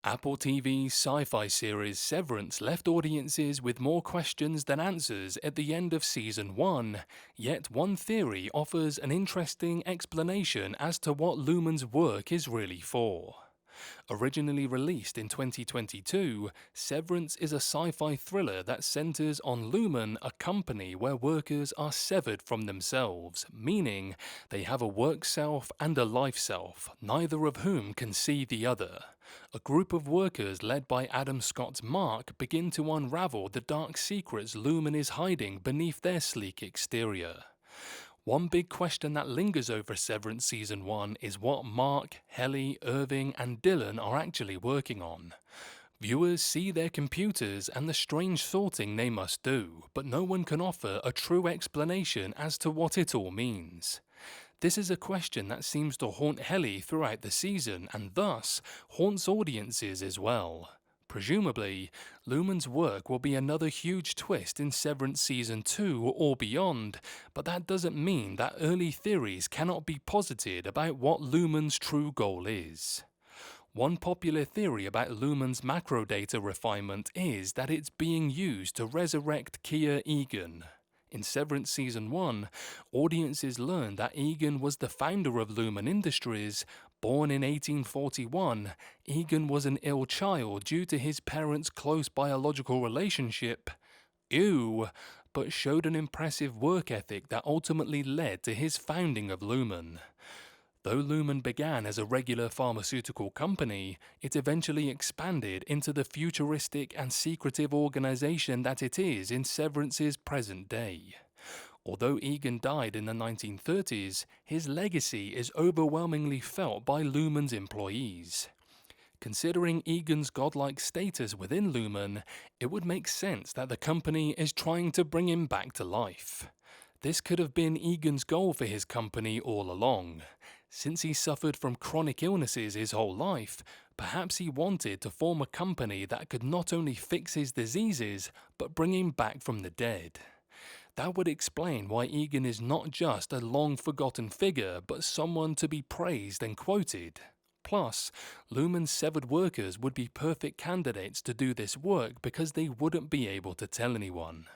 Apple TV's sci-fi series Severance left audiences with more questions than answers at the end of season 1, yet one theory offers an interesting explanation as to what Lumon's work is really for. Originally released in 2022, Severance is a sci-fi thriller that centers on Lumon, a company where workers are severed from themselves, meaning they have a work self and a life self, neither of whom can see the other. A group of workers led by Adam Scott's Mark begin to unravel the dark secrets Lumon is hiding beneath their sleek exterior. One big question that lingers over Severance Season 1 is what Mark, Helly, Irving, and Dylan are actually working on. Viewers see their computers and the strange sorting they must do, but no one can offer a true explanation as to what it all means. This is a question that seems to haunt Helly throughout the season and thus haunts audiences as well. Presumably, Lumon's work will be another huge twist in Severance Season 2 or beyond, but that doesn't mean that early theories cannot be posited about what Lumon's true goal is. One popular theory about Lumon's macro data refinement is that it's being used to resurrect Kia Egan. In Severance Season 1, audiences learned that Egan was the founder of Lumon Industries. Born in 1841, Egan was an ill child due to his parents' close biological relationship. Ew, but showed an impressive work ethic that ultimately led to his founding of Lumon. Though Lumon began as a regular pharmaceutical company, it eventually expanded into the futuristic and secretive organization that it is in Severance's present day. Although Egan died in the 1930s, his legacy is overwhelmingly felt by Lumon's employees. Considering Egan's godlike status within Lumon, it would make sense that the company is trying to bring him back to life. This could have been Egan's goal for his company all along. Since he suffered from chronic illnesses his whole life, perhaps he wanted to form a company that could not only fix his diseases, but bring him back from the dead. That would explain why Egan is not just a long-forgotten figure, but someone to be praised and quoted. Plus, Lumon's severed workers would be perfect candidates to do this work because they wouldn't be able to tell anyone.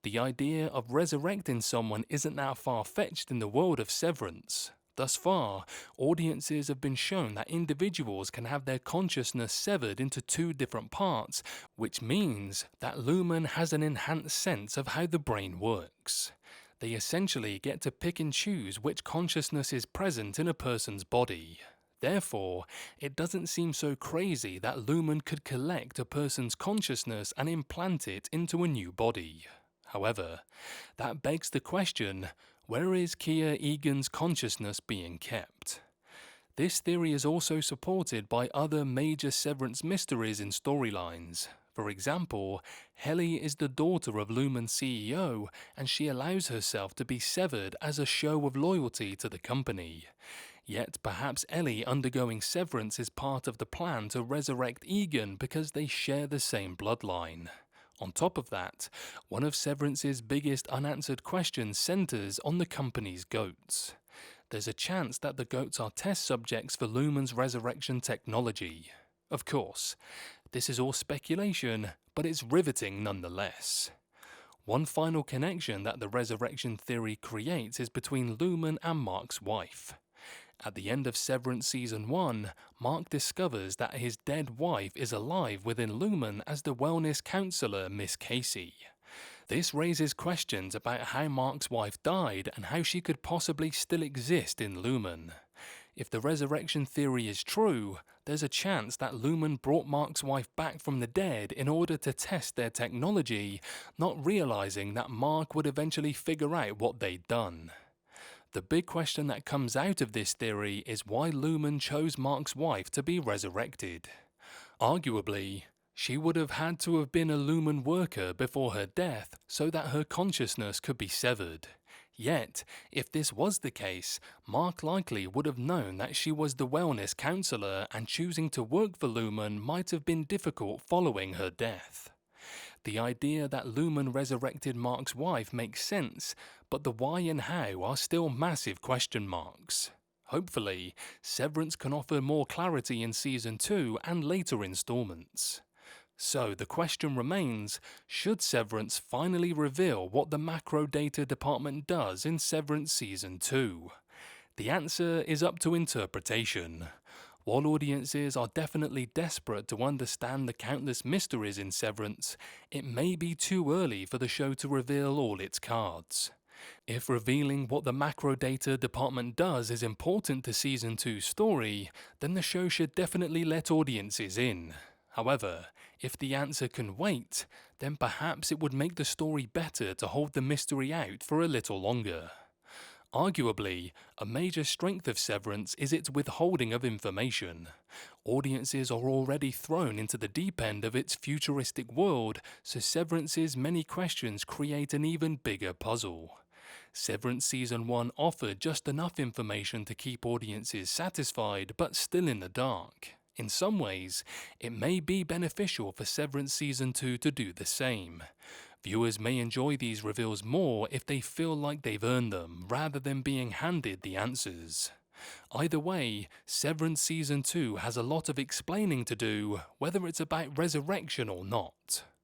The idea of resurrecting someone isn't that far-fetched in the world of Severance. Thus far, audiences have been shown that individuals can have their consciousness severed into two different parts, which means that Lumon has an enhanced sense of how the brain works. They essentially get to pick and choose which consciousness is present in a person's body. Therefore, it doesn't seem so crazy that Lumon could collect a person's consciousness and implant it into a new body. However, that begs the question, where is Kia Egan's consciousness being kept? This theory is also supported by other major Severance mysteries in storylines. For example, Helly is the daughter of Lumon's CEO, and she allows herself to be severed as a show of loyalty to the company. Yet perhaps Ellie undergoing severance is part of the plan to resurrect Egan because they share the same bloodline. On top of that, one of Severance's biggest unanswered questions centers on the company's goats. There's a chance that the goats are test subjects for Lumon's resurrection technology. Of course, this is all speculation, but it's riveting nonetheless. One final connection that the resurrection theory creates is between Lumon and Mark's wife. At the end of Severance Season 1, Mark discovers that his dead wife is alive within Lumon as the wellness counselor Miss Casey. This raises questions about how Mark's wife died and how she could possibly still exist in Lumon. If the resurrection theory is true, there's a chance that Lumon brought Mark's wife back from the dead in order to test their technology, not realizing that Mark would eventually figure out what they'd done. The big question that comes out of this theory is why Lumon chose Mark's wife to be resurrected. Arguably, she would have had to have been a Lumon worker before her death so that her consciousness could be severed. Yet, if this was the case, Mark likely would have known that she was the wellness counselor, and choosing to work for Lumon might have been difficult following her death. The idea that Lumon resurrected Mark's wife makes sense, but the why and how are still massive question marks. Hopefully, Severance can offer more clarity in Season 2 and later installments. So the question remains, should Severance finally reveal what the macro data department does in Severance Season 2? The answer is up to interpretation. While audiences are definitely desperate to understand the countless mysteries in Severance, it may be too early for the show to reveal all its cards. If revealing what the macro data department does is important to Season 2's story, then the show should definitely let audiences in. However, if the answer can wait, then perhaps it would make the story better to hold the mystery out for a little longer. Arguably, a major strength of Severance is its withholding of information. Audiences are already thrown into the deep end of its futuristic world, so Severance's many questions create an even bigger puzzle. Severance Season 1 offered just enough information to keep audiences satisfied but still in the dark. In some ways, it may be beneficial for Severance Season 2 to do the same. Viewers may enjoy these reveals more if they feel like they've earned them, rather than being handed the answers. Either way, Severance Season 2 has a lot of explaining to do, whether it's about resurrection or not.